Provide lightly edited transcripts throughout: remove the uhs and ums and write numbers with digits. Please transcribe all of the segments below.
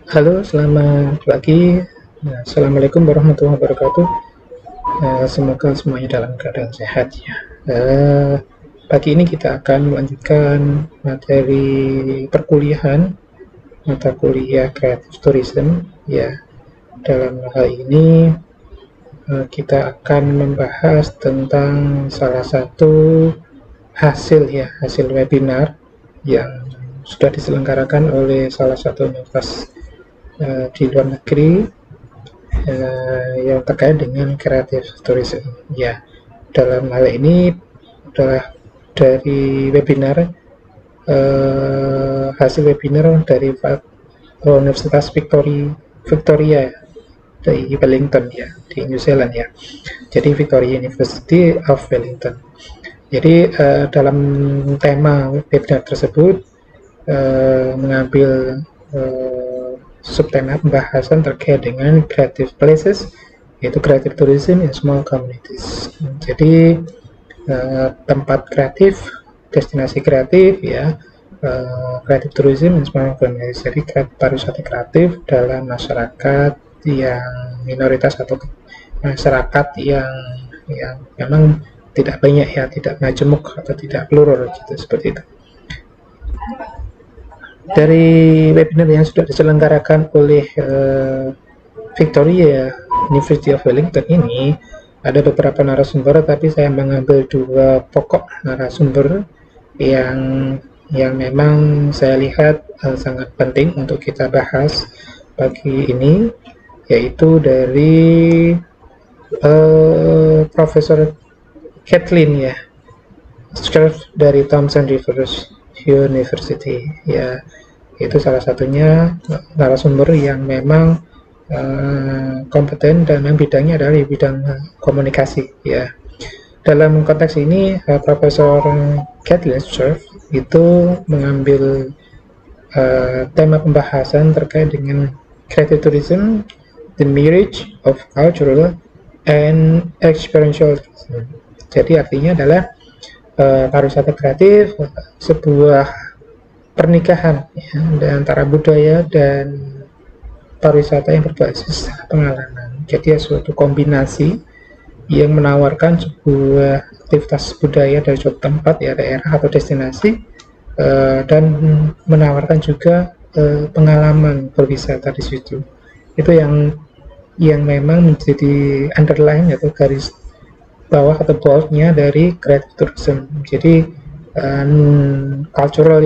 Halo, selamat pagi. Assalamualaikum warahmatullahi wabarakatuh. Semoga semuanya dalam keadaan sehat ya. Eh, Pagi ini kita akan melanjutkan materi perkuliahan mata kuliah Creative Tourism ya. Dalam hal ini kita akan membahas tentang salah satu hasil webinar yang sudah diselenggarakan oleh salah satu universitas di luar negeri yang terkait dengan creative tourism. Ya, dalam hal ini adalah dari webinar hasil webinar dari Universitas Victoria di Wellington ya, di New Zealand ya. Jadi Victoria University of Wellington. Jadi dalam tema webinar tersebut mengambil subtema pembahasan terkait dengan creative places, yaitu creative tourism in small communities. Jadi tempat kreatif, destinasi kreatif ya, creative tourism in small communities. Jadi pariwisata kreatif dalam masyarakat yang minoritas atau masyarakat yang memang tidak banyak ya, tidak majemuk atau tidak plural gitu, seperti itu. Dari webinar yang sudah diselenggarakan oleh Victoria University of Wellington ini, ada beberapa narasumber, tapi saya mengambil dua pokok narasumber yang memang saya lihat sangat penting untuk kita bahas pagi ini, yaitu dari Profesor Kathleen ya, dari Thomson Rivers University ya. Itu salah satunya narasumber yang memang kompeten dan memang bidangnya adalah di bidang komunikasi ya. Dalam konteks ini Profesor Kathleen Surf itu mengambil tema pembahasan terkait dengan creative tourism, the marriage of cultural and experiential tourism. Jadi artinya adalah pariwisata kreatif, sebuah pernikahan ya, antara budaya dan pariwisata yang berbasis pengalaman. Jadi suatu kombinasi yang menawarkan sebuah aktivitas budaya dari suatu tempat ya, daerah atau destinasi, dan menawarkan juga pengalaman berwisata di situ. Itu yang memang menjadi underline atau garis bawah atau boldnya dari creative tourism. Jadi cultural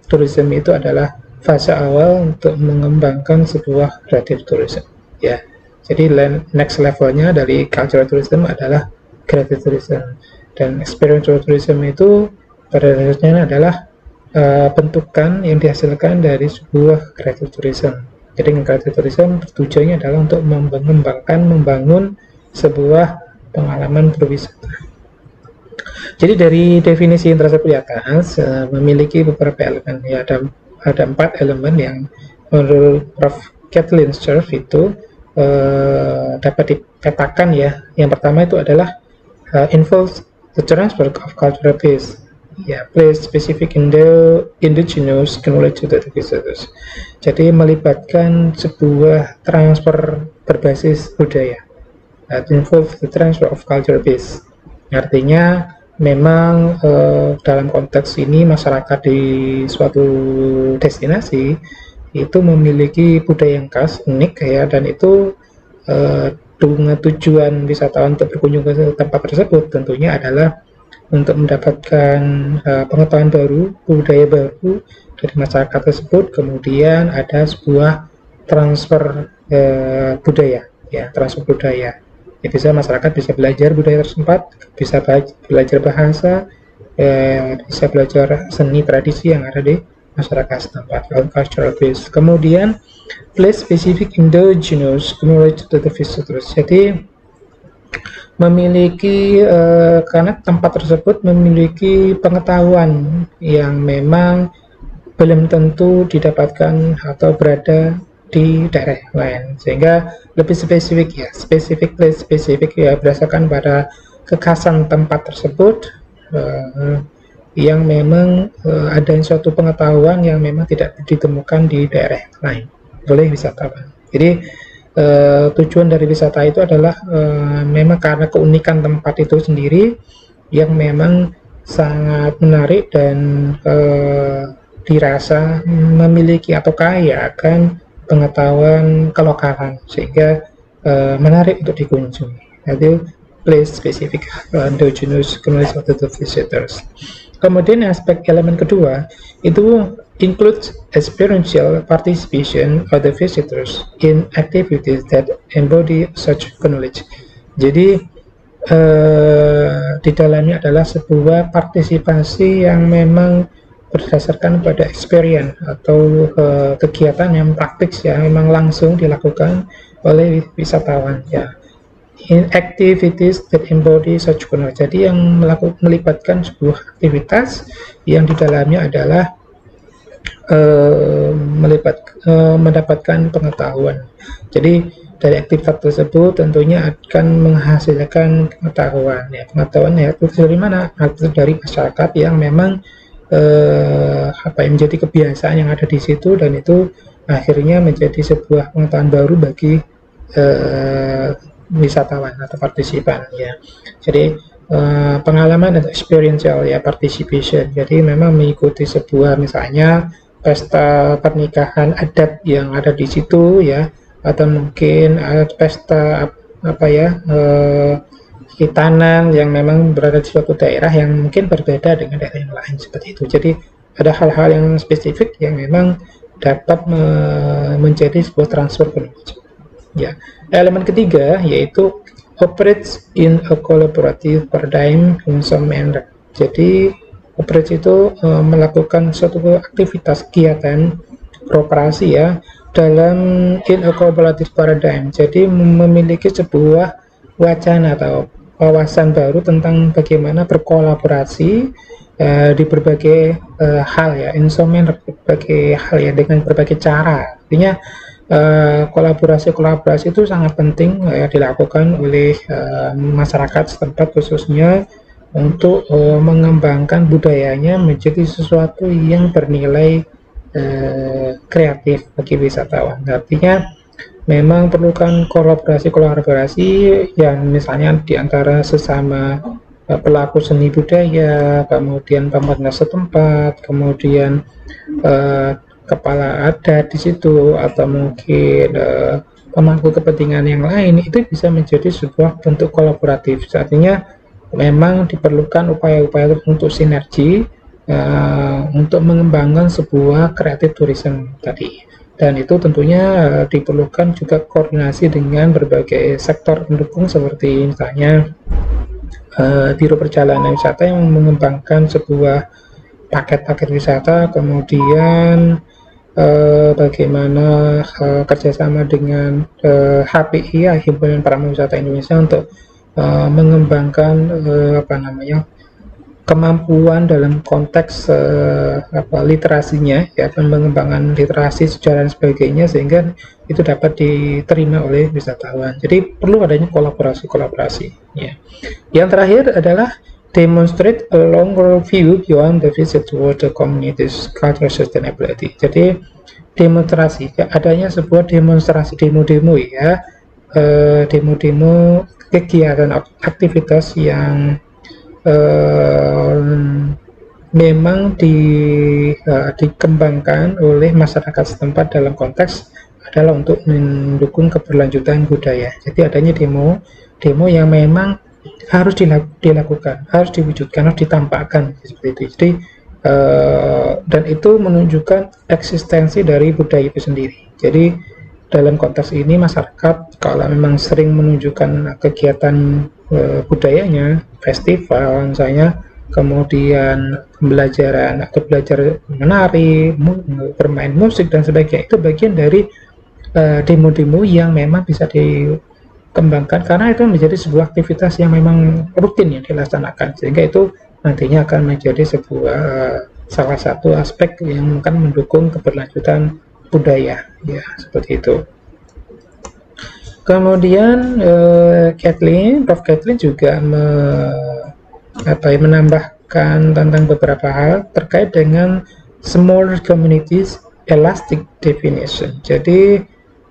tourism itu adalah fase awal untuk mengembangkan sebuah creative tourism ya. Jadi next levelnya dari cultural tourism adalah creative tourism, dan experiential tourism itu pada dasarnya adalah bentukan yang dihasilkan dari sebuah creative tourism. Jadi creative tourism tujuannya adalah untuk membangun sebuah pengalaman berwisata. Jadi dari definisi yang tersebut di atas memiliki beberapa elemen ya, ada 4 elemen yang menurut Prof. Kathleen Surf itu dapat dikatakan ya. Yang pertama itu adalah involves the transfer of cultural base ya, place specific indigenous knowledge to the visitors. Jadi melibatkan sebuah transfer berbasis budaya. That involves the transfer of cultural base. Artinya memang dalam konteks ini masyarakat di suatu destinasi itu memiliki budaya yang khas, unik ya, dan itu dengan tujuan wisatawan untuk berkunjung ke tempat tersebut tentunya adalah untuk mendapatkan pengetahuan baru, budaya baru dari masyarakat tersebut. Kemudian ada sebuah transfer budaya ya, transfer budaya. Ya, bisa masyarakat bisa belajar budaya tersebut, bisa belajar bahasa, bisa belajar seni tradisi yang ada di masyarakat setempat, cultural base. Kemudian place specific indigenous knowledge to the visitors. Jadi memiliki karena tempat tersebut memiliki pengetahuan yang memang belum tentu didapatkan atau berada di daerah lain, sehingga lebih spesifik ya berdasarkan pada kekhasan tempat tersebut, yang memang ada suatu pengetahuan yang memang tidak ditemukan di daerah lain. oleh wisatawan. Jadi tujuan dari wisata itu adalah memang karena keunikan tempat itu sendiri yang memang sangat menarik dan dirasa memiliki atau kaya akan pengetahuan kelokalan, sehingga menarik untuk dikunjungi. Itu place specific endogenous knowledge of the visitors. Kemudian aspek elemen kedua itu includes experiential participation of the visitors in activities that embody such knowledge. Jadi di dalamnya adalah sebuah partisipasi yang memang berdasarkan pada experience atau kegiatan yang praktik yang memang langsung dilakukan oleh wisatawan ya. In activities that embody such knowledge. Jadi yang melibatkan sebuah aktivitas yang di dalamnya adalah mendapatkan pengetahuan. Jadi dari aktivitas tersebut tentunya akan menghasilkan pengetahuan. Ya, pengetahuan ya itu dari mana? Itu dari masyarakat yang memang menjadi kebiasaan yang ada di situ, dan itu akhirnya menjadi sebuah pengetahuan baru bagi wisatawan atau partisipan ya. Jadi pengalaman dan experiential ya participation. Jadi memang mengikuti sebuah misalnya pesta pernikahan adat yang ada di situ ya, atau mungkin pesta hitanan yang memang berada di suatu daerah yang mungkin berbeda dengan daerah yang lain seperti itu. Jadi ada hal-hal yang spesifik yang memang dapat menjadi sebuah transfer knowledge. Ya, elemen ketiga yaitu operates in a collaborative paradigm in some manner. Jadi operate itu melakukan suatu aktivitas kegiatan beroperasi ya dalam in a collaborative paradigm. Jadi memiliki sebuah wacana atau wawasan baru tentang bagaimana berkolaborasi di berbagai hal ya, in some manner, berbagai hal ya, dengan berbagai cara. Artinya kolaborasi itu sangat penting dilakukan oleh masyarakat setempat khususnya untuk mengembangkan budayanya menjadi sesuatu yang bernilai kreatif bagi wisatawan. Artinya memang perlukan kolaborasi yang misalnya di antara sesama pelaku seni budaya, kemudian pemerintah setempat, kemudian kepala adat di situ, atau mungkin pemangku kepentingan yang lain, itu bisa menjadi sebuah bentuk kolaboratif. Artinya memang diperlukan upaya-upaya untuk sinergi untuk mengembangkan sebuah kreatif tourism tadi, dan itu tentunya diperlukan juga koordinasi dengan berbagai sektor pendukung seperti misalnya Biro Perjalanan Wisata yang mengembangkan sebuah paket-paket wisata, kemudian bagaimana kerjasama dengan HPI ya, Himpunan Pramu Wisata Indonesia, untuk mengembangkan kemampuan dalam konteks literasinya ya, pengembangan literasi, sejarah dan sebagainya, sehingga itu dapat diterima oleh wisatawan. Jadi perlu adanya kolaborasi ya. Yang terakhir adalah demonstrate a longer view beyond the visit toward the community's cultural sustainability. Jadi demonstrasi, adanya sebuah demonstrasi, demo-demo ya, demo-demo kegiatan aktivitas yang memang dikembangkan oleh masyarakat setempat dalam konteks adalah untuk mendukung keberlanjutan budaya. Jadi adanya demo yang memang harus dilakukan, harus diwujudkan, harus ditampakkan seperti itu. Jadi dan itu menunjukkan eksistensi dari budaya itu sendiri. Jadi dalam konteks ini masyarakat kalau memang sering menunjukkan kegiatan budayanya, festival misalnya, kemudian pembelajaran atau belajar menari, bermain musik dan sebagainya, itu bagian dari demo-demo yang memang bisa dikembangkan, karena itu menjadi sebuah aktivitas yang memang rutin yang dilaksanakan, sehingga itu nantinya akan menjadi sebuah salah satu aspek yang akan mendukung keberlanjutan budaya ya, seperti itu. Kemudian Prof. Kathleen juga menambahkan tentang beberapa hal terkait dengan small communities elastic definition. Jadi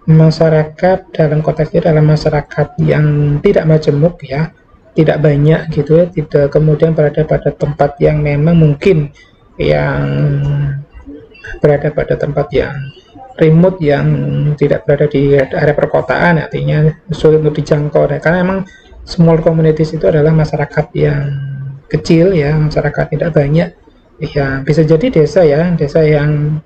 masyarakat dalam konteks ini adalah masyarakat yang tidak majemuk ya, tidak banyak gitu ya, tidak kemudian berada pada tempat yang memang mungkin yang berada pada tempat yang remote, yang tidak berada di area perkotaan, artinya sulit untuk dijangkau. Nah, karena memang small communities itu adalah masyarakat yang kecil ya, masyarakat tidak banyak ya, bisa jadi desa ya, desa yang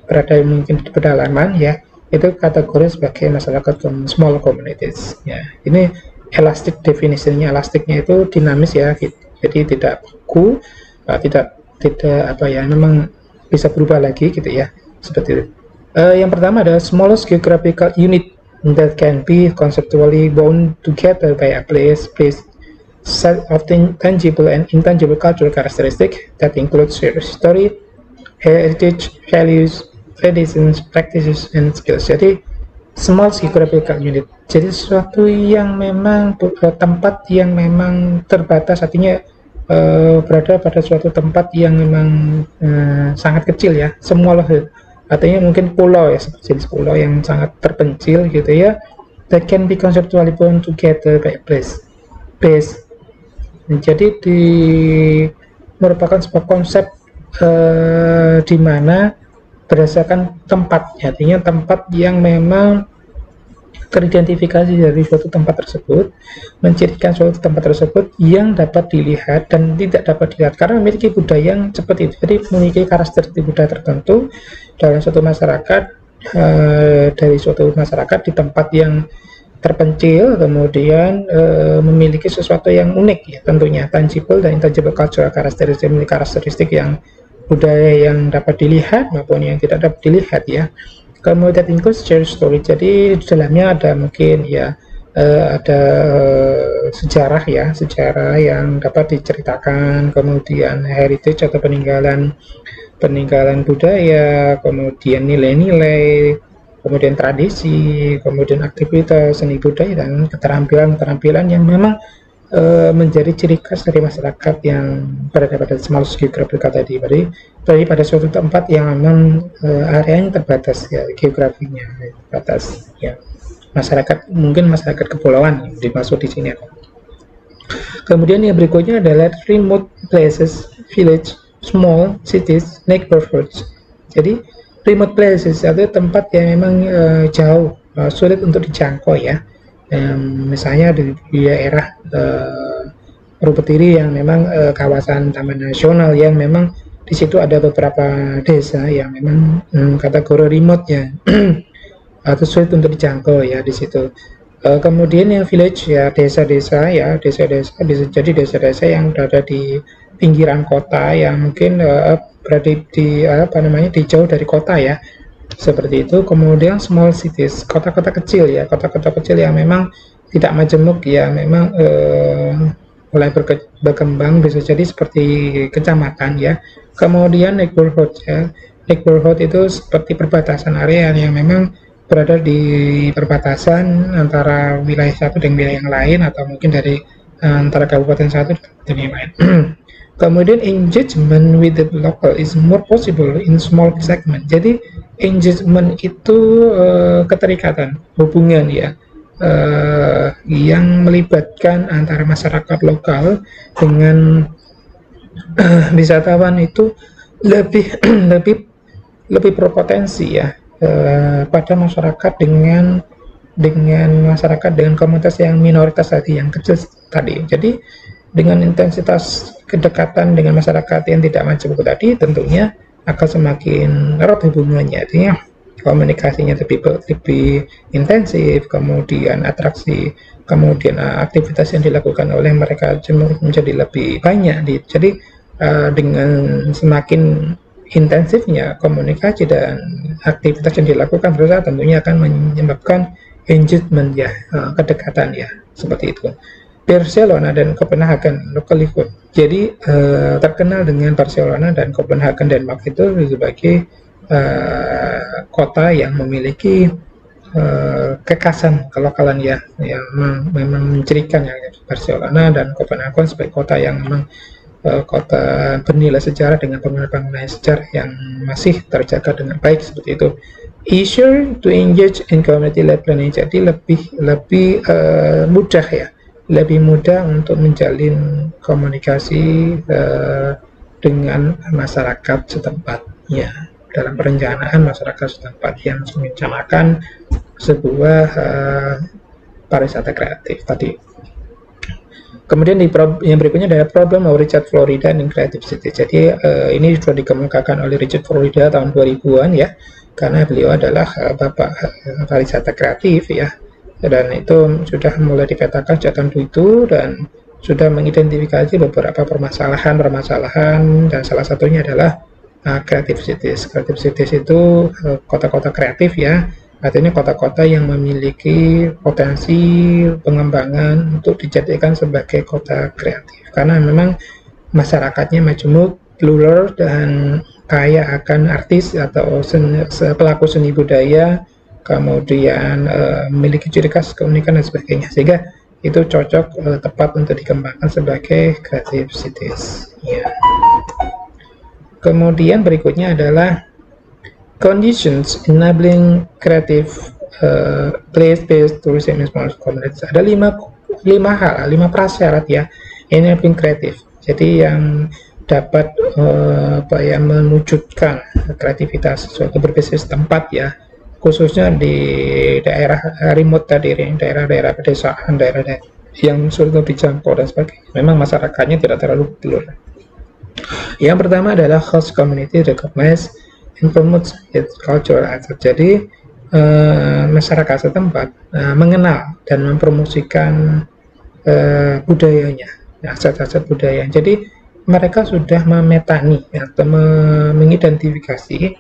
berada mungkin di pedalaman ya, itu kategori sebagai masyarakat small communities ya. Ini elastic definisinya, elastiknya itu dinamis ya, jadi tidak baku, tidak apa ya, memang bisa berubah lagi gitu ya, seperti itu. Yang pertama adalah smallest geographical unit that can be conceptually bound together by a place set of tangible and intangible cultural characteristics that include shared history, heritage, values, traditions, practices, and skills. Jadi small geographical unit, jadi sesuatu yang memang tempat yang memang terbatas, artinya berada pada suatu tempat yang memang sangat kecil ya, small, artinya mungkin pulau ya, seperti pulau yang sangat terpencil gitu ya, that can be conceptually bound together by place. Jadi merupakan sebuah konsep di mana berdasarkan tempat, artinya tempat yang memang teridentifikasi dari suatu tempat tersebut, mencirikan suatu tempat tersebut yang dapat dilihat dan tidak dapat dilihat karena memiliki budaya yang seperti itu. Jadi memiliki karakteristik budaya tertentu dalam suatu masyarakat, dari suatu masyarakat di tempat yang terpencil, kemudian memiliki sesuatu yang unik ya, tentunya tangible dan intangible cultural karakteristik, memiliki karakteristik yang budaya yang dapat dilihat maupun yang tidak dapat dilihat ya. Kemudian includes shared story, jadi di dalamnya ada mungkin ya ada sejarah ya, sejarah yang dapat diceritakan, kemudian heritage atau peninggalan budaya, kemudian nilai-nilai, kemudian tradisi, kemudian aktivitas seni budaya dan keterampilan yang memang menjadi ciri khas dari masyarakat yang berada pada small geographical tadi, berada pada suatu tempat yang memang areanya terbatas ya, geografinya terbatas ya. Masyarakat mungkin masyarakat kepulauan dimaksud di sini. Kemudian yang berikutnya adalah remote places, village, small cities, neighborhoods. Jadi remote places itu tempat yang memang jauh, sulit untuk dijangkau ya. Misalnya di daerah Perupetiri yang memang kawasan taman nasional yang memang di situ ada beberapa desa yang memang kategori remote ya atau sulit untuk dijangkau ya di situ. Kemudian yang village ya, desa-desa ya, desa-desa bisa jadi desa-desa yang berada di pinggiran kota yang mungkin berada di di jauh dari kota ya, seperti itu. Kemudian small cities, kota-kota kecil ya, kota-kota kecil yang memang tidak majemuk ya, memang mulai berkembang, bisa jadi seperti kecamatan ya. Kemudian neighborhood ya, neighborhood itu seperti perbatasan area yang memang berada di perbatasan antara wilayah satu dengan wilayah yang lain, atau mungkin dari antara kabupaten satu dan yang lain. Kemudian engagement with the local is more possible in small segment. Jadi engagement itu keterikatan, hubungan ya, yang melibatkan antara masyarakat lokal dengan wisatawan itu lebih lebih berpotensi ya pada masyarakat dengan masyarakat dengan komunitas yang minoritas tadi, yang kecil tadi. Jadi dengan intensitas kedekatan dengan masyarakat yang tidak majemuk tadi, tentunya akan semakin erat hubungannya, artinya komunikasinya lebih intensif, kemudian atraksi, kemudian aktivitas yang dilakukan oleh mereka menjadi lebih banyak. Jadi dengan semakin intensifnya komunikasi dan aktivitas yang dilakukan berusaha, tentunya akan menyebabkan engagement ya, kedekatan ya, seperti itu. Barcelona dan Copenhagen locally food. Jadi terkenal dengan Barcelona dan Copenhagen Denmark itu sebagai kota yang memiliki kekhasan kelokalan ya, yang memang mencirikan ya. Barcelona dan Copenhagen sebagai kota yang memang kota bernilai sejarah dengan bangunan-bangunan sejarah yang masih terjaga dengan baik seperti itu. Easier to engage in community-led planning, jadi lebih mudah ya, lebih mudah untuk menjalin komunikasi dengan masyarakat setempat ya, dalam perencanaan masyarakat setempat yang merencanakan sebuah pariwisata kreatif tadi. Kemudian yang berikutnya adalah problem of Richard Florida in Creative City. Jadi ini sudah dikemukakan oleh Richard Florida tahun 2000-an ya, karena beliau adalah bapak pariwisata kreatif ya, dan itu sudah mulai dipetakan sejak tahun itu dan sudah mengidentifikasi beberapa permasalahan dan salah satunya adalah creative cities. Creative cities itu kota-kota kreatif ya, artinya kota-kota yang memiliki potensi pengembangan untuk dijadikan sebagai kota kreatif, karena memang masyarakatnya majemuk, plural, dan kaya akan artis atau pelaku seni budaya, kemudian memiliki ciri khas, keunikan, dan sebagainya, sehingga itu cocok, tepat untuk dikembangkan sebagai creative cities ya. Kemudian berikutnya adalah conditions enabling creative place-based tourism in small communities. Ada lima prasyarat ya enabling kreatif. Jadi yang dapat mewujudkan kreativitas sesuatu berbasis tempat ya, khususnya di daerah remote tadi, daerah-daerah pedesaan, daerah yang sulit dijangkau dan sebagainya. Memang masyarakatnya tidak terlalu plural. Yang pertama adalah host community recognize and promote its cultural asset. Jadi masyarakat setempat mengenal dan mempromosikan budayanya, aset-aset budaya. Jadi mereka sudah memetani atau mengidentifikasi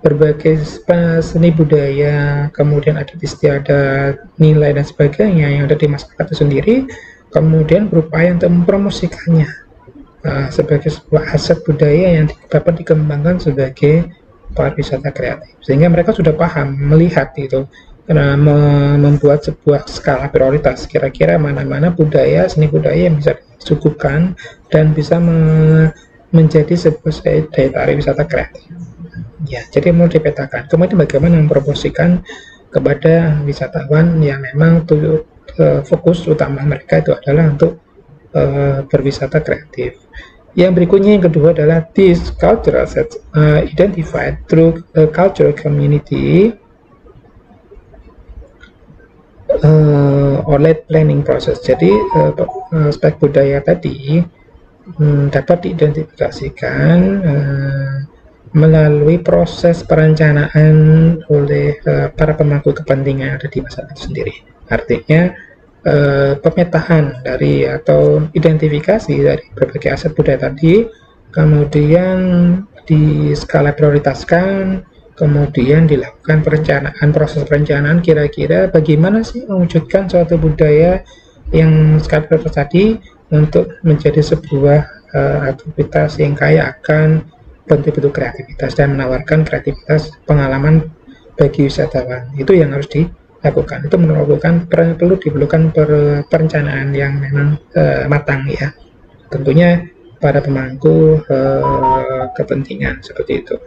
berbagai seni budaya, kemudian adat istiadat, nilai dan sebagainya yang ada di masyarakat itu sendiri, kemudian berupaya untuk mempromosikannya sebagai sebuah aset budaya yang dapat dikembangkan sebagai pariwisata kreatif, sehingga mereka sudah paham, melihat itu, membuat sebuah skala prioritas, kira-kira mana-mana budaya, seni budaya yang bisa disuguhkan dan bisa menjadi sebuah daya tarik wisata kreatif ya. Jadi mau dipetakan, kemudian bagaimana mempromosikan kepada wisatawan yang memang fokus utama mereka itu adalah untuk berwisata kreatif. Yang berikutnya, yang kedua adalah these cultural assets identified through a cultural community or led planning process. Jadi aspek budaya tadi dapat diidentifikasikan melalui proses perencanaan oleh para pemangku kepentingan yang ada di masyarakat sendiri. Artinya pemetaan dari atau identifikasi dari berbagai aset budaya tadi, kemudian di skala prioritaskan, kemudian dilakukan proses perencanaan, kira-kira bagaimana sih mewujudkan suatu budaya yang skala prioritas tadi untuk menjadi sebuah aktivitas yang kaya akan bentuk-bentuk kreativitas dan menawarkan kreativitas pengalaman bagi wisatawan. Itu yang harus dilakukan. Itu perlu diperlukan perencanaan yang memang matang ya. Tentunya pada pemangku kepentingan seperti itu.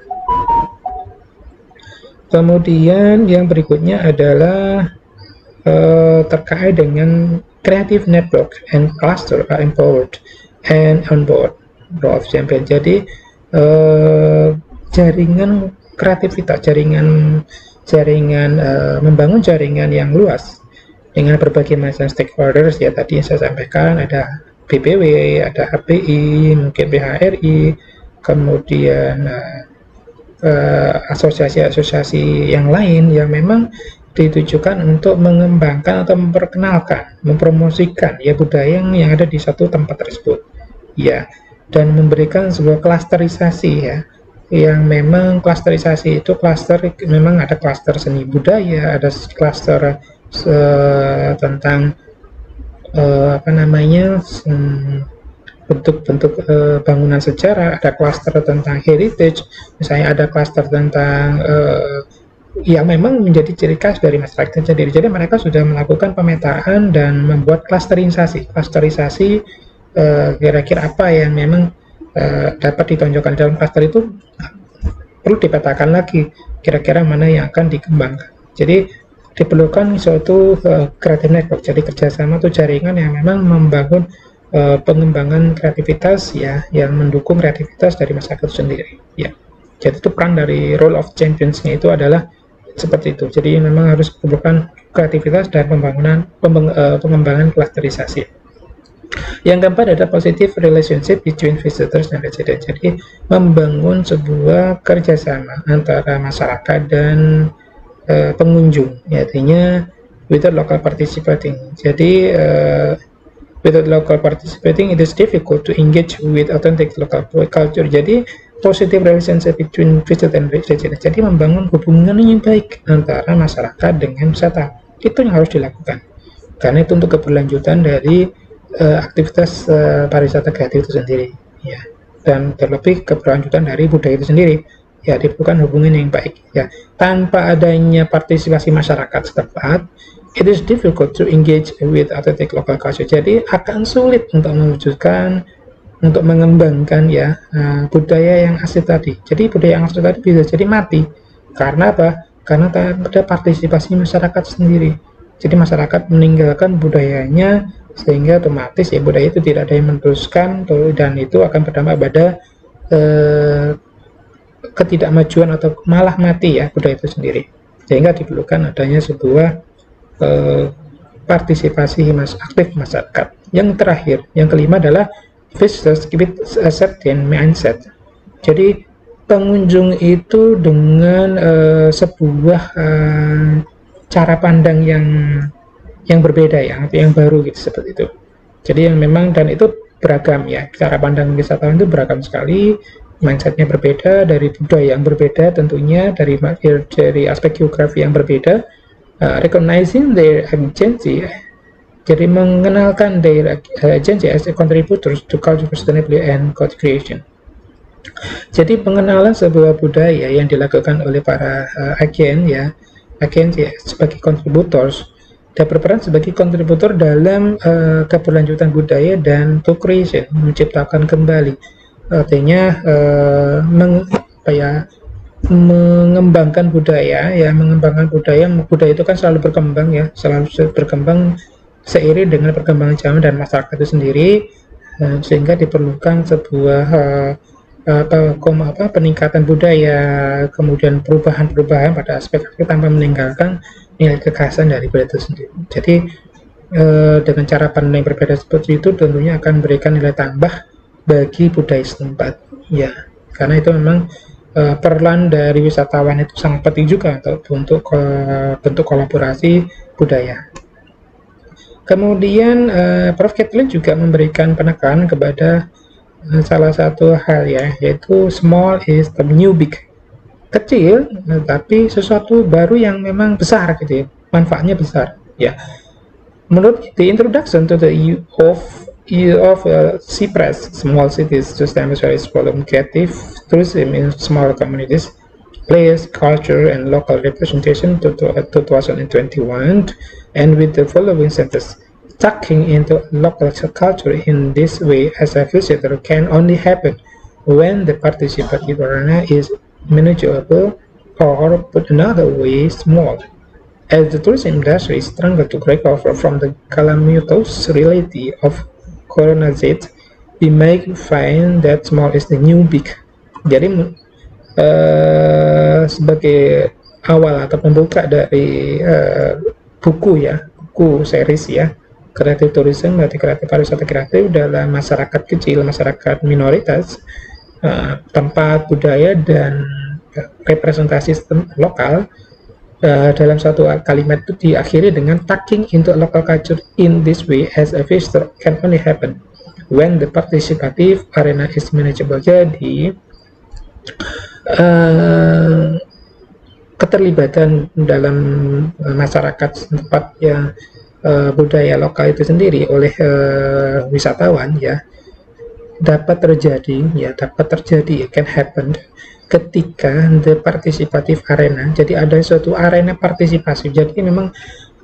Kemudian yang berikutnya adalah terkait dengan creative network and cluster are empowered and on board of champion. Jadi jaringan kreativitas, membangun jaringan yang luas dengan berbagai macam stakeholders ya, tadi yang saya sampaikan, ada BPW, ada HPI, mungkin BHRI, kemudian asosiasi-asosiasi yang lain yang memang ditujukan untuk mengembangkan atau memperkenalkan, mempromosikan ya budaya yang ada di satu tempat tersebut ya, dan memberikan sebuah klasterisasi ya, yang memang klasterisasi itu memang ada klaster seni budaya, ada klaster tentang bentuk-bentuk bangunan sejarah, ada klaster tentang heritage, misalnya ada klaster tentang yang memang menjadi ciri khas dari masyarakat sendiri. Jadi mereka sudah melakukan pemetaan dan membuat klasterisasi kira-kira apa yang memang dapat ditonjolkan dalam klaster itu, perlu dipetakan lagi kira-kira mana yang akan dikembangkan. Jadi diperlukan suatu creative network, jadi kerjasama atau jaringan yang memang membangun pengembangan kreativitas ya, yang mendukung kreativitas dari masyarakat sendiri ya. Jadi itu peran dari role of champions-nya itu adalah seperti itu. Jadi memang harus diperlukan kreativitas dan pengembangan klasterisasi. Yang keempat adalah positive relationship between visitors and residents. Jadi membangun sebuah kerjasama antara masyarakat dan pengunjung, artinya without local participating. Jadi without local participating, it is difficult to engage with authentic local culture. Jadi positive relationship between visitor and residents. Jadi membangun hubungan yang baik antara masyarakat dengan wisata. Itu yang harus dilakukan. Karena itu untuk keberlanjutan dari aktivitas pariwisata kreatif itu sendiri. Ya. Dan terlebih keberlanjutan dari budaya itu sendiri. Ya, diperlukan hubungan yang baik. Ya. Tanpa adanya partisipasi masyarakat setempat, it is difficult to engage with authentic local culture. Jadi akan sulit untuk mewujudkan, untuk mengembangkan ya budaya yang asli tadi. Jadi budaya yang asli tadi bisa jadi mati. Karena apa? Karena ada partisipasi masyarakat sendiri. Jadi masyarakat meninggalkan budayanya, sehingga otomatis ya budaya itu tidak ada yang meneruskan, dan itu akan berdampak pada ketidakmajuan atau malah mati ya budaya itu sendiri. Sehingga diperlukan adanya sebuah partisipasi aktif masyarakat. Yang terakhir, yang kelima adalah visitors with a certain mindset. Jadi pengunjung itu dengan sebuah cara pandang yang berbeda ya, atau yang baru gitu, seperti itu. Jadi yang memang, dan itu beragam ya, cara pandang wisatawan itu beragam sekali, mindsetnya berbeda, dari budaya yang berbeda tentunya, dari aspek geografi yang berbeda. Recognizing their agency, jadi mengenalkan their agency as a contributors to cultural sustainability and co-creation. Jadi pengenalan sebuah budaya yang dilakukan oleh para agen ya, sebagai contributors, dan berperan sebagai kontributor dalam keberlanjutan budaya dan co-creation, menciptakan kembali, artinya mengembangkan budaya ya, budaya itu kan selalu berkembang ya, selalu berkembang seiring dengan perkembangan zaman dan masyarakat itu sendiri, sehingga diperlukan sebuah peningkatan budaya, kemudian perubahan pada aspek tanpa meninggalkan nilai kekhasan dari budaya itu sendiri. Jadi dengan cara pandang yang berbeda seperti itu tentunya akan memberikan nilai tambah bagi budaya setempat ya, karena itu memang peran dari wisatawan itu sangat penting juga untuk bentuk kolaborasi budaya. Kemudian Prof. Kathleen juga memberikan penekanan kepada salah satu hal ya, yaitu small is the new big. Kecil tapi sesuatu baru yang memang besar gitu ya, manfaatnya besar ya. Menurut the introduction to the CPRES, Small Cities Sustainable Forum Creative Tourism in Small Communities, Place, Culture, and Local Representation to 2021, and with the following sentence: tucking into local culture in this way as a visitor can only happen when the participative arena is manageable, or put another way, small. As the tourism industry struggle to recover from the calamitous reality of Corona Z, we may find that small is the new big. Jadi sebagai awal atau pembuka dari buku series ya, Creative Tourism, berarti kreatif pariwisata kreatif dalam masyarakat kecil, masyarakat minoritas, tempat budaya dan representasi lokal. Dalam satu kalimat itu diakhiri dengan tucking into local culture in this way as a visitor can only happen when the participative arena is manageable. Jadi keterlibatan dalam masyarakat setempat yang budaya lokal itu sendiri oleh wisatawan ya dapat terjadi, can happen ketika the participative arena, jadi ada suatu arena partisipasi. Jadi memang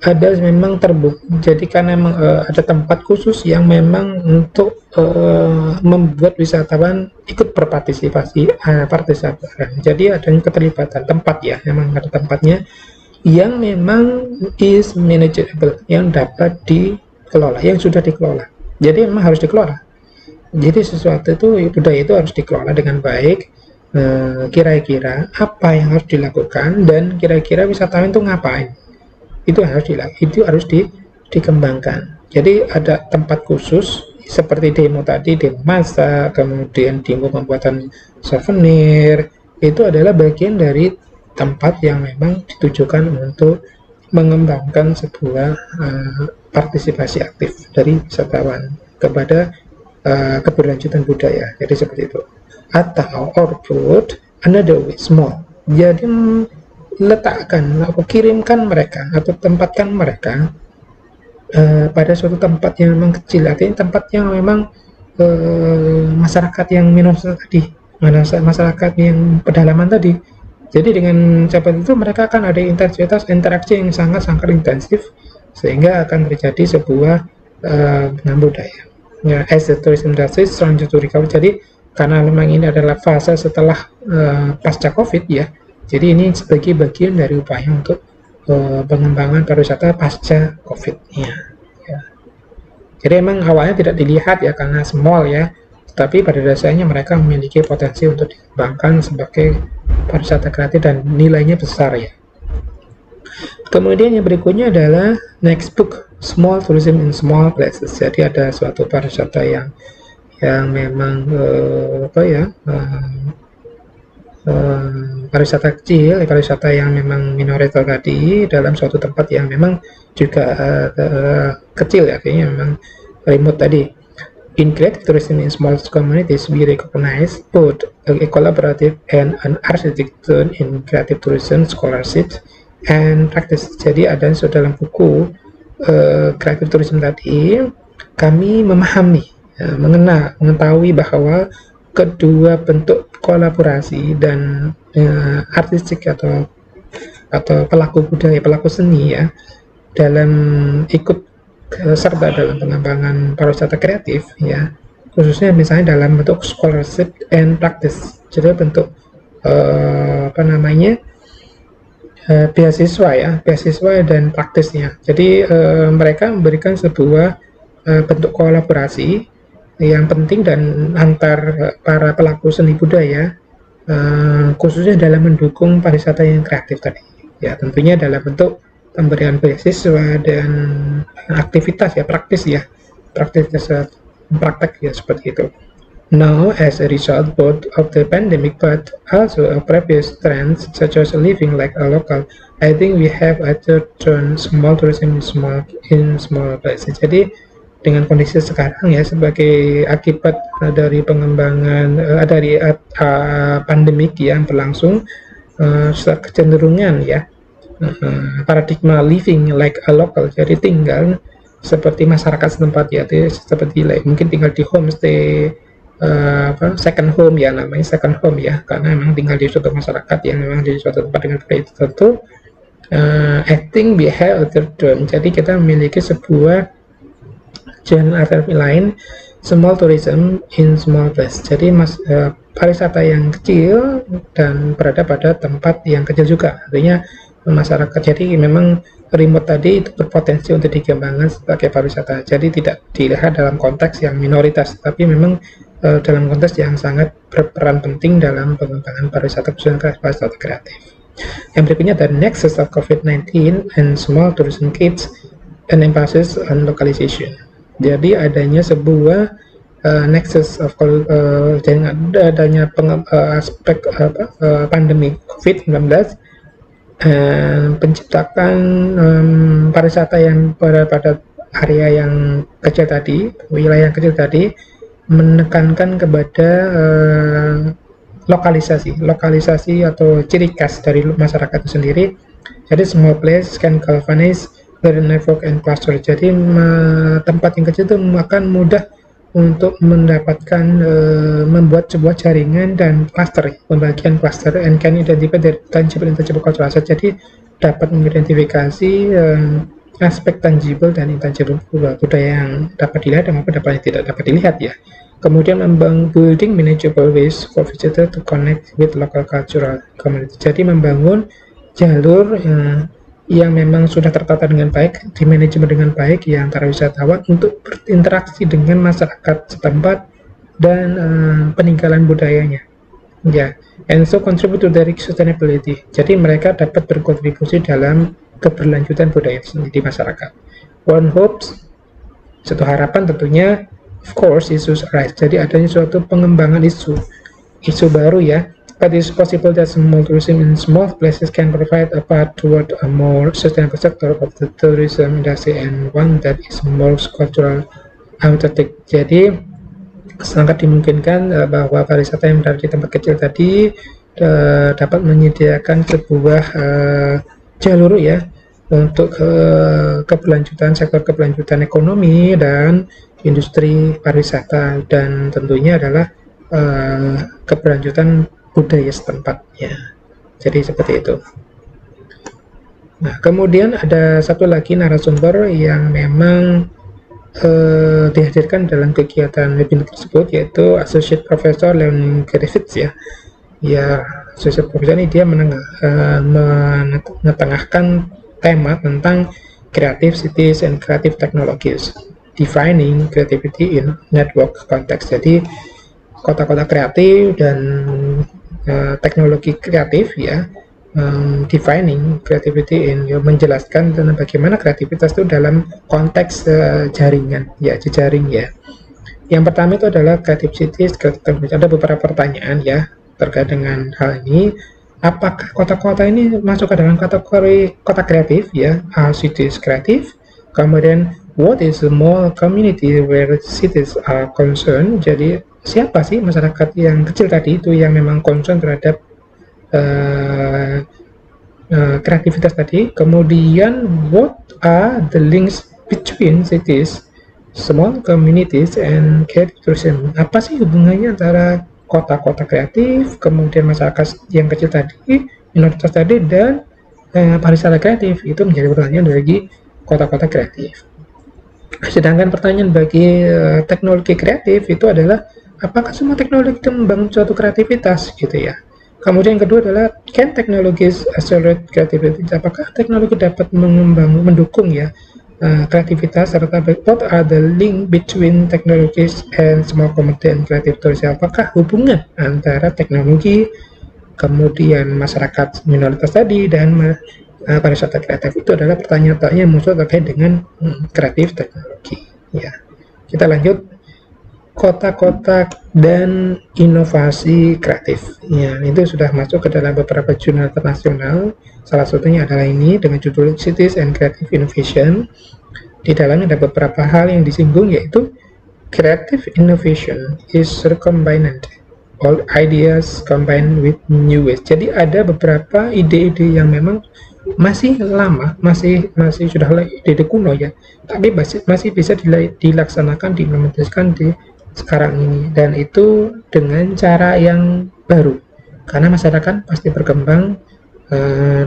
ada memang terbukti, jadi karena memang ada tempat khusus yang memang untuk membuat wisatawan ikut berpartisipasi, partisipasi. Jadi ada keterlibatan tempat ya, memang ada tempatnya yang memang is manageable, yang dapat dikelola, yang sudah dikelola. Jadi memang harus dikelola. Jadi sesuatu itu, budaya itu harus dikelola dengan baik. Kira-kira apa yang harus dilakukan dan kira-kira wisatawan itu ngapain, itu harus dikembangkan. Jadi ada tempat khusus seperti demo tadi, demo masak, kemudian demo pembuatan souvenir, itu adalah bagian dari tempat yang memang ditujukan untuk mengembangkan sebuah partisipasi aktif dari wisatawan kepada keberlanjutan budaya. Jadi seperti itu. Atau or put another way, small. Jadi letakkan atau kirimkan mereka atau tempatkan mereka pada suatu tempat yang memang kecil, artinya tempat yang memang masyarakat yang minoritas tadi, masyarakat yang pedalaman tadi. Jadi dengan seperti itu mereka akan ada interaksi yang sangat-sangat intensif sehingga akan terjadi sebuah budaya. Ya, as the tourism industry trying to recover. Jadi karena memang ini adalah fase setelah pasca COVID ya. Jadi ini sebagai bagian dari upaya untuk pengembangan pariwisata pasca COVID-nya. Ya. Jadi memang awalnya tidak dilihat ya karena small ya, tapi pada dasarnya mereka memiliki potensi untuk dikembangkan sebagai pariwisata kreatif dan nilainya besar ya. Kemudian yang berikutnya adalah next book, Small Tourism in Small Places. Jadi ada suatu pariwisata yang memang pariwisata kecil, pariwisata yang memang minoritas tadi dalam suatu tempat yang memang juga kecil ya, kayaknya memang remote tadi. In creative tourism in small communities, we recognize both a collaborative and an artistic turn in creative tourism scholarship and practice. Jadi ada dalam buku creative tourism tadi, kami memahami, mengetahui bahwa kedua bentuk kolaborasi dan artistik atau pelaku budaya, pelaku seni ya, dalam ikut serta dalam pengembangan pariwisata kreatif ya, khususnya misalnya dalam bentuk scholarship and practice. Jadi bentuk beasiswa ya, beasiswa dan praktisnya. Jadi mereka memberikan sebuah bentuk kolaborasi yang penting dan antar para pelaku seni budaya, khususnya dalam mendukung pariwisata yang kreatif tadi ya, tentunya dalam bentuk pemberian beasiswa dan aktivitas ya, praktis praktek ya, seperti itu. Now, as a result both of the pandemic but also a previous trends such as living like a local, I think we have either turn small tourism in small places. Jadi dengan kondisi sekarang ya, sebagai akibat dari pengembangan dari pandemik yang berlangsung, kecenderungan ya, paradigma living like a local, jadi tinggal seperti masyarakat setempat ya, seperti mungkin tinggal di homestay, second home ya, namanya second home ya, karena memang tinggal di suatu masyarakat yang memang di suatu tempat dengan budaya tertentu. I think we have a third term, jadi kita memiliki sebuah jalan alternatif lain, small tourism in small place. Jadi pariwisata yang kecil dan berada pada tempat yang kecil juga, artinya masyarakat. Jadi memang remote tadi itu berpotensi untuk dikembangkan sebagai pariwisata. Jadi tidak dilihat dalam konteks yang minoritas, tapi memang dalam konteks yang sangat berperan penting dalam pengembangan pariwisata kreatif. Yang berikutnya the nexus of COVID-19 and small tourism kits and emphasis on localization. Jadi adanya sebuah nexus of adanya aspek pandemi COVID-19, penciptakan pariwisata yang pada area yang kecil tadi, wilayah yang kecil tadi, menekankan kepada lokalisasi atau ciri khas dari masyarakat itu sendiri. Jadi small place can galvanize the network and cluster. Jadi tempat yang kecil itu akan mudah untuk mendapatkan membuat sebuah jaringan dan cluster, pembagian cluster, and can identify the tangible intangible cultural asset. Jadi dapat mengidentifikasi aspek tangible dan intangible budaya yang dapat dilihat dan maupun dapat tidak dapat dilihat ya. Kemudian building manageable ways for visitor to connect with local cultural community. Jadi membangun jalur yang memang sudah tertata dengan baik, dimanajemen dengan baik ya antara wisatawan untuk berinteraksi dengan masyarakat setempat dan peninggalan budayanya. Ya, and so contribute to the sustainability. Jadi mereka dapat berkontribusi dalam keberlanjutan budaya di masyarakat. One hopes, satu harapan tentunya, of course, issues arise. Jadi adanya suatu pengembangan isu baru ya. But it's possible that small tourism in small places can provide a path toward a more sustainable sector of the tourism industry and one that is more cultural authentic. Jadi sangat dimungkinkan bahwa pariwisata yang berada di tempat kecil tadi dapat menyediakan sebuah jalur ya untuk keberlanjutan sektor keberlanjutan ekonomi dan industri pariwisata, dan tentunya adalah keberlanjutan budaya setempat ya. Jadi seperti itu. Nah, kemudian ada satu lagi narasumber yang memang dihadirkan dalam kegiatan webinar tersebut, yaitu Associate Professor Leon Griffiths ya. Ya, Associate Professor ini dia mengetengahkan tema tentang creative cities and creative technologies, defining creativity in network context. Jadi kota-kota kreatif dan teknologi kreatif ya, defining creativity in menjelaskan tentang bagaimana kreativitas itu dalam konteks jaringan ya, jejaring ya. Yang pertama itu adalah creative cities. Ada beberapa pertanyaan ya terkait dengan hal ini. Apakah kota-kota ini masuk ke dalam kategori kota kreatif ya? Are cities kreatif? Kemudian what is a small community where cities are concerned? Jadi siapa sih masyarakat yang kecil tadi itu yang memang concern terhadap kreativitas tadi. Kemudian what are the links between cities, small communities and creative tourism? Apa sih hubungannya antara kota-kota kreatif, kemudian masyarakat yang kecil tadi, minoritas tadi, dan pariwisata kreatif? Itu menjadi pertanyaan bagi kota-kota kreatif. Sedangkan pertanyaan bagi teknologi kreatif itu adalah apakah semua teknologi itu membangun suatu kreativitas gitu ya. Kemudian yang kedua adalah can technologies accelerate creativity? Apakah teknologi dapat mendukung ya kreativitas, serta what are the link between technologies and small community and creative tourism? Apakah hubungan antara teknologi kemudian masyarakat minoritas tadi dan pariwisata kreatif itu adalah pertanyaan-pertanyaan yang muncul terkait dengan kreatif teknologi ya. Kita lanjut, kota-kota dan inovasi kreatif ya, itu sudah masuk ke dalam beberapa jurnal internasional. Salah satunya adalah ini dengan judul Cities and Creative Innovation. Di dalamnya ada beberapa hal yang disinggung, yaitu creative innovation is recombinant, all ideas combined with new ways. Jadi ada beberapa ide-ide yang memang masih lama, masih sudah ide kuno ya, tapi masih bisa dilaksanakan, diimplementasikan di sekarang ini, dan itu dengan cara yang baru karena masyarakat pasti berkembang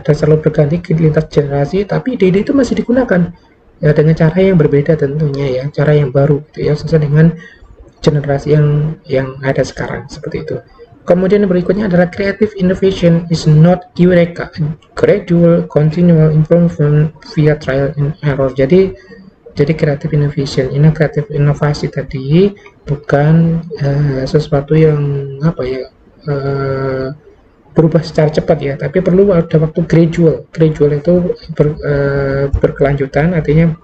dan selalu berganti lintas generasi, tapi ide-ide itu masih digunakan ya dengan cara yang berbeda tentunya ya, cara yang baru gitu ya, sesuai dengan generasi yang ada sekarang, seperti itu. Kemudian berikutnya adalah creative innovation is not eureka, gradual continual improvement via trial and error. Jadi creative innovation ini, kreatif inovasi tadi bukan sesuatu yang berubah secara cepat ya, tapi perlu ada waktu gradual itu berkelanjutan, artinya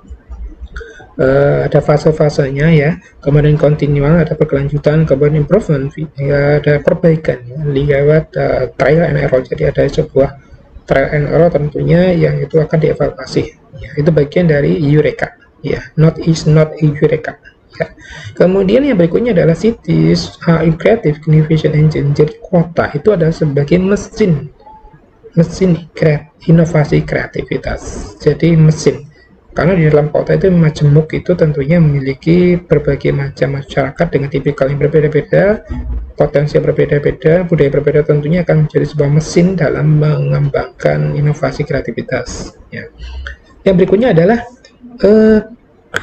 ada fase-fasenya ya, kemudian continual ada berkelanjutan, kemudian improvement ya, ada perbaikan ya, lewat trial and error. Jadi ada sebuah trial and error tentunya yang itu akan dievaluasi ya, itu bagian dari eureka ya, not eureka ya. Kemudian yang berikutnya adalah cities creative innovation engine. Jadi kota itu adalah sebagai mesin inovasi kreativitas. Jadi mesin, karena di dalam kota itu majemuk, itu tentunya memiliki berbagai macam masyarakat dengan tipikal yang berbeda-beda, potensi yang berbeda-beda, budaya berbeda, tentunya akan menjadi sebuah mesin dalam mengembangkan inovasi kreativitas ya. Yang berikutnya adalah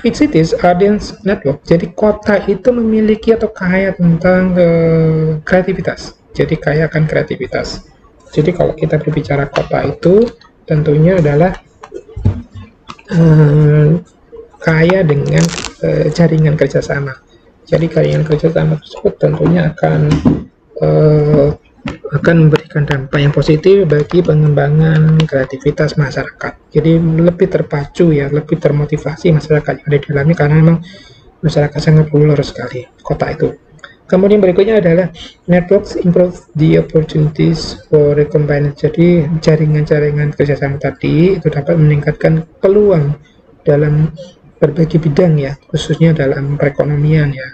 Big cities are dense network. Jadi kota itu memiliki atau kaya tentang kreativitas. Jadi kaya akan kreativitas. Jadi kalau kita berbicara kota itu tentunya adalah kaya dengan jaringan kerjasama. Jadi jaringan kerjasama tersebut tentunya akan memberikan dampak yang positif bagi pengembangan kreativitas masyarakat. Jadi lebih terpacu ya, lebih termotivasi masyarakat yang ada di dalamnya karena memang masyarakat sangat populer sekali kota itu. Kemudian berikutnya adalah networks improve the opportunities for recombined. Jadi jaringan-jaringan kerjasama tadi itu dapat meningkatkan peluang dalam berbagai bidang ya, khususnya dalam perekonomian ya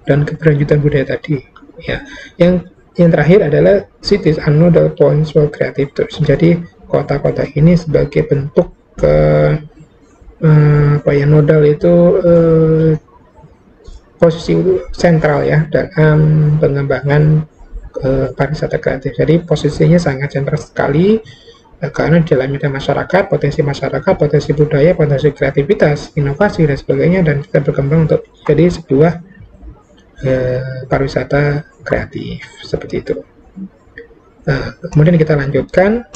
dan keberlanjutan budaya tadi ya. Yang terakhir adalah cities are nodal points for creative tourism. Jadi kota-kota ini sebagai bentuk nodal itu posisi sentral ya dalam pengembangan pariwisata kreatif. Jadi posisinya sangat sentral sekali karena di dalamnya ada masyarakat, potensi budaya, potensi kreativitas, inovasi dan sebagainya, dan kita berkembang untuk jadi sebuah pariwisata kreatif seperti itu. Nah, kemudian kita lanjutkan.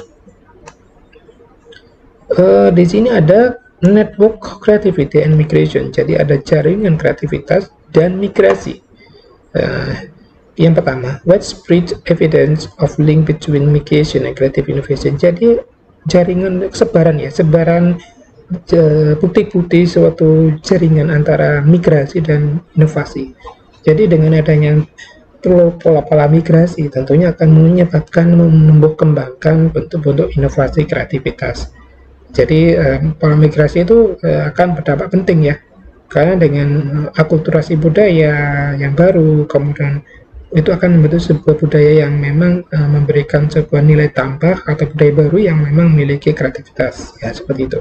Di sini ada network creativity and migration. Jadi ada jaringan kreativitas dan migrasi. Yang pertama, widespread evidence of link between migration and creative innovation. Jadi jaringan sebaran bukti-bukti suatu jaringan antara migrasi dan inovasi. Jadi dengan adanya pola migrasi tentunya akan menyebabkan menumbuh kembangkan bentuk-bentuk inovasi kreativitas. Jadi pola migrasi itu akan berdampak penting ya, karena dengan akulturasi budaya yang baru, kemudian itu akan membentuk sebuah budaya yang memang memberikan sebuah nilai tambah atau budaya baru yang memang memiliki kreativitas ya, seperti itu.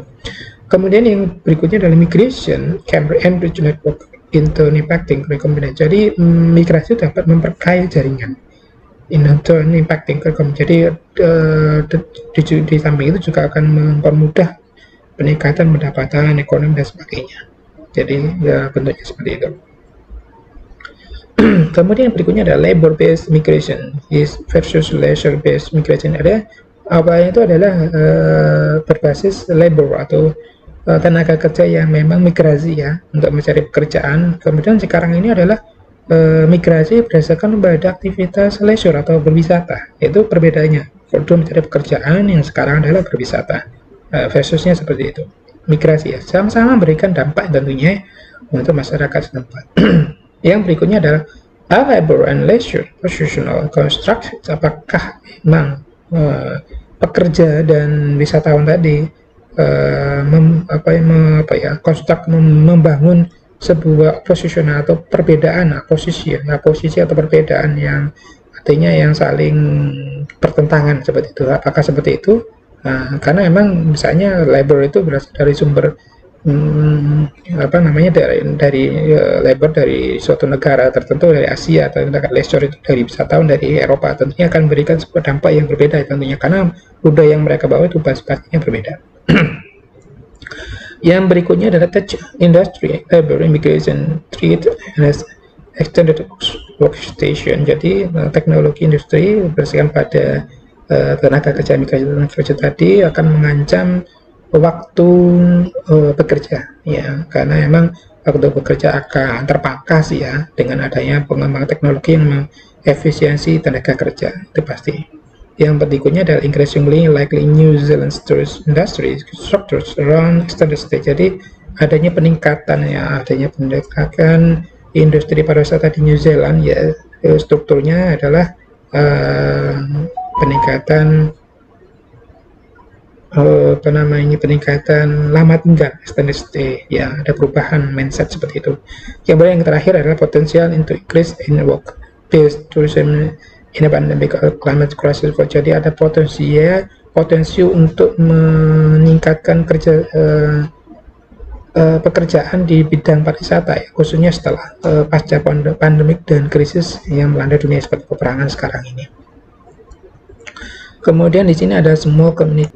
Kemudian yang berikutnya adalah migration can enrich network into impacting recombination. Jadi migrasi dapat memperkaya jaringan into impacting recombination. Jadi di samping itu juga akan mempermudah peningkatan pendapatan ekonomi dan sebagainya. Jadi ya bentuknya seperti itu. Kemudian berikutnya adalah labor based migration versus leisure based migration. Awalnya itu adalah berbasis labor atau tenaga kerja yang memang migrasi ya untuk mencari pekerjaan. Kemudian sekarang ini adalah migrasi berdasarkan pada aktivitas leisure atau berwisata. Itu perbedaannya. Kalau mencari pekerjaan, yang sekarang adalah berwisata. Versusnya seperti itu. Migrasi ya, sama-sama memberikan dampak tentunya untuk masyarakat setempat. Yang berikutnya adalah labor and leisure professional construction. Apakah memang pekerja dan wisatawan tadi membangun sebuah posisional atau perbedaan posisi atau perbedaan yang artinya yang saling bertentangan seperti itu. Apakah seperti itu? Karena memang misalnya labor itu berasal dari sumber dari labor dari suatu negara tertentu, dari Asia, atau negara leisure itu dari wisatawan dari Eropa, tentunya akan memberikan sebuah dampak yang berbeda tentunya karena budaya yang mereka bawa itu pastinya berbeda. Yang berikutnya adalah tech industry labor immigration trade as extended workstation. Jadi teknologi industri berdasarkan pada tenaga kerja tadi akan mengancam waktu bekerja ya, karena memang waktu bekerja akan terpangkas ya dengan adanya pengembangan teknologi yang efisiensi tenaga kerja, itu pasti. Yang berikutnya adalah increasingly likely New Zealand tourist industry structures around extended stay. Jadi adanya peningkatan industri pariwisata di New Zealand ya, strukturnya adalah peningkatan lama tinggal extended stay ya, ada perubahan mindset seperti itu. Yang terakhir adalah potensial untuk increase in work based tourism in a pandemic climate crisis. Jadi ada potensi untuk meningkatkan pekerjaan di bidang pariwisata ya, khususnya setelah pasca pandemik dan krisis yang melanda dunia seperti peperangan sekarang ini. Kemudian di sini ada small community.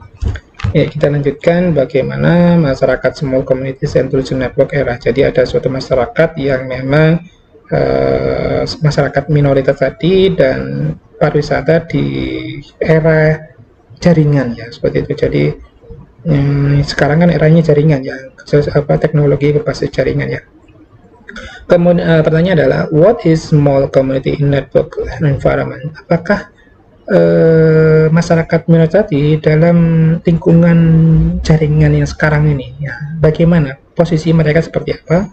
Ya, kita lanjutkan bagaimana masyarakat small communities and tourism network era. Jadi ada suatu masyarakat yang memang masyarakat minoritas tadi dan pariwisata di era jaringan ya, seperti itu. Jadi sekarang kan eranya jaringan ya, teknologi berbasis jaringan ya. Kemudian pertanyaan adalah, what is small community in network environment? Apakah masyarakat minoritas tadi dalam lingkungan jaringan yang sekarang ini ya, bagaimana posisi mereka, seperti apa?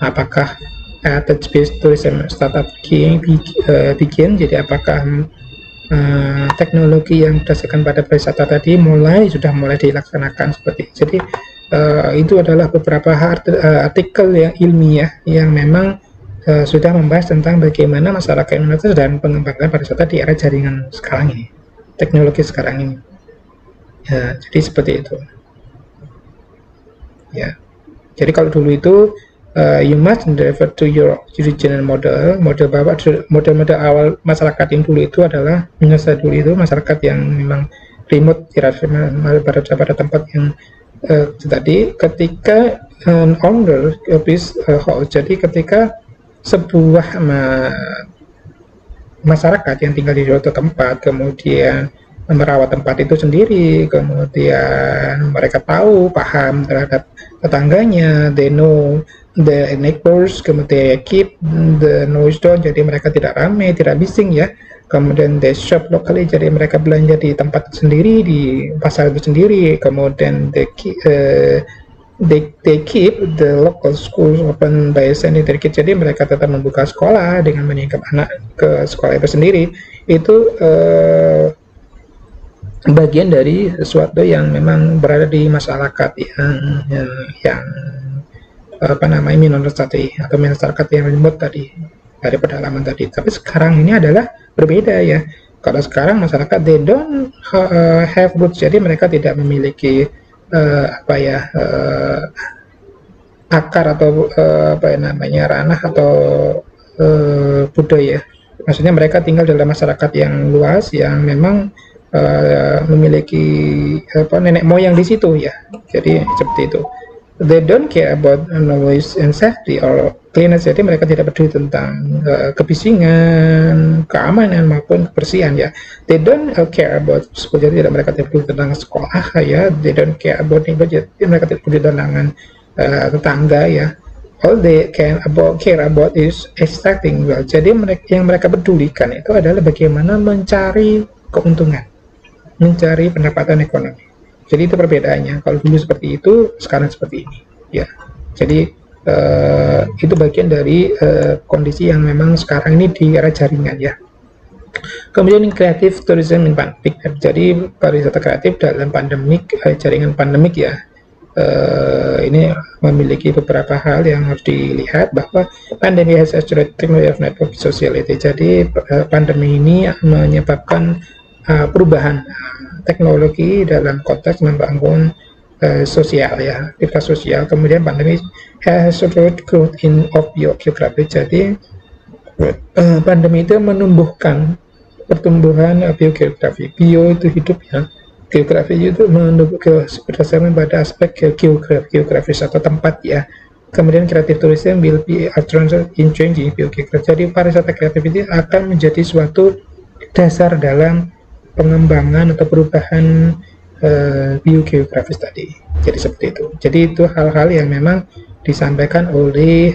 Apakah touch-based tourism startup begin, jadi apakah teknologi yang berdasarkan pada pariwisata tadi sudah mulai dilaksanakan seperti itu. Jadi itu adalah beberapa artikel yang ilmiah yang memang sudah membahas tentang bagaimana masyarakat Indonesia dan pengembangan pariwisata di era jaringan sekarang ini, teknologi sekarang ini. Ya, jadi seperti itu. Ya, jadi kalau dulu itu you must refer to your original model awal masyarakat yang dulu itu adalah dulu itu masyarakat yang memang remote, pada tempat yang tadi ketika owner jadi ketika sebuah masyarakat yang tinggal di suatu tempat kemudian merawat tempat itu sendiri, kemudian mereka paham terhadap tetangganya, they know the neighbors, kemudian keep the noise down, jadi mereka tidak ramai, tidak bising ya. Kemudian they shop locally, jadi mereka belanja di tempat sendiri, di pasar itu sendiri. Kemudian they keep the local schools open by sanitary kit, jadi mereka tetap membuka sekolah dengan menyingkap anak ke sekolah itu sendiri. Itu bagian dari sesuatu yang memang berada di masyarakat yang minoritas tadi, atau masyarakat yang remote tadi, dari pedalaman tadi. Tapi sekarang ini adalah berbeda ya. Kalau sekarang masyarakat they don't have roots, jadi mereka tidak memiliki akar atau ranah atau budaya. Maksudnya mereka tinggal dalam masyarakat yang luas yang memang memiliki nenek moyang di situ ya. Jadi seperti itu. They don't care about noise and safety or cleanliness, jadi mereka tidak peduli tentang kebisingan, keamanan maupun kebersihan ya. They don't care about school, jadi mereka tidak peduli tentang sekolah ya. They don't care about neighbor, jadi mereka tidak peduli tentang tetangga ya. All they care about is extracting wealth. Jadi yang mereka pedulikan itu adalah bagaimana mencari keuntungan, mencari pendapatan ekonomi. Jadi itu perbedaannya. Kalau dulu seperti itu, sekarang seperti ini. Ya, jadi itu bagian dari kondisi yang memang sekarang ini di era jaringan ya. Kemudian kreatif tourism in pandemic. Jadi pariwisata kreatif dalam pandemik, jaringan pandemik ya. Ini memiliki beberapa hal yang harus dilihat, bahwa pandemi has accelerated technology of network sociality. Jadi pandemi ini menyebabkan perubahan teknologi dalam konteks membangun sosial ya, aktivitas sosial. Kemudian pandemi has supported growth in of geography. Jadi pandemi itu menumbuhkan pertumbuhan biogeografi. Bio itu hidup ya, geografi itu berdasarkan pada aspek geografis atau tempat ya. Kemudian kreatif tourism will be a trend in changing biogeography. Jadi pariwisata kreatif itu akan menjadi suatu dasar dalam pengembangan atau perubahan biogeografis tadi. Jadi seperti itu. Jadi itu hal-hal yang memang disampaikan oleh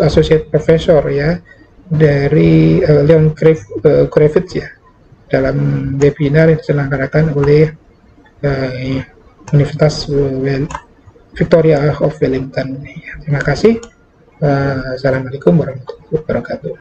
associate professor ya dari Leon Kravitz ya, dalam webinar yang diselenggarakan oleh Universitas Victoria of Wellington. Terima kasih. Assalamualaikum warahmatullahi wabarakatuh.